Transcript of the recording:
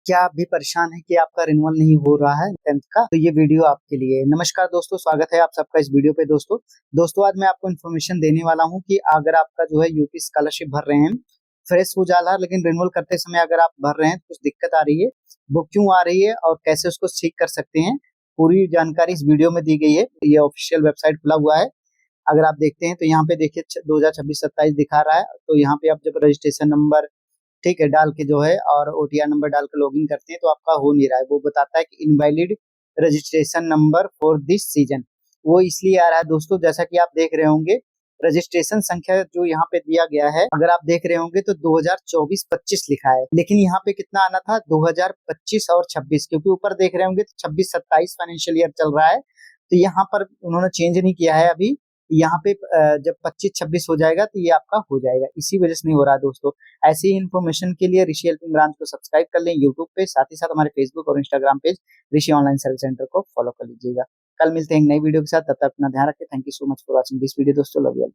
क्या आप भी परेशान हैं कि आपका रिन्यूअल नहीं हो रहा है 10th का? तो ये वीडियो आपके लिए है। नमस्कार दोस्तों, स्वागत है आप सबका इस वीडियो पे। दोस्तों आज मैं आपको इन्फॉर्मेशन देने वाला हूँ कि अगर आपका जो है यूपी स्कॉलरशिप भर रहे हैं, फ्रेश हो जाला, लेकिन रिन्यूअल करते समय अगर आप भर रहे हैं तो कुछ दिक्कत आ रही है, वो क्यों आ रही है और कैसे उसको ठीक कर सकते हैं, पूरी जानकारी इस वीडियो में दी गई है। ये ऑफिशियल वेबसाइट खुला हुआ है। अगर आप देखते हैं तो यहाँ पे देखिए 2026-27 दिखा रहा है। तो यहाँ पे आप जब रजिस्ट्रेशन नंबर ठीक है डाल के जो है और ओटीआर नंबर डाल के लॉगिन करते हैं तो आपका हो नहीं रहा है। वो बताता है कि invalid registration number for this season. वो इसलिए आ रहा है दोस्तों, जैसा कि आप देख रहे होंगे रजिस्ट्रेशन संख्या जो यहाँ पे दिया गया है, अगर आप देख रहे होंगे तो 2024-25 लिखा है, लेकिन यहाँ पे कितना आना था 2025 और 26, क्योंकि ऊपर देख रहे होंगे तो 26-27 फाइनेंशियल ईयर चल रहा है। तो यहाँ पर उन्होंने चेंज नहीं किया है अभी। यहाँ पे जब 25-26 हो जाएगा तो ये आपका हो जाएगा, इसी वजह से नहीं हो रहा है दोस्तों। ऐसी ही इन्फॉर्मेशन के लिए ऋषि हेल्पिंग ब्रांच को सब्सक्राइब कर लें यूट्यूब पे, साथ ही साथ हमारे फेसबुक और इंस्टाग्राम पेज ऋषि ऑनलाइन सर्विस सेंटर को फॉलो कर लीजिएगा। कल मिलते हैं एक नई वीडियो के साथ, तब तक अपना ध्यान रखें। Thank you so much for watching this video दोस्तों, लव यू।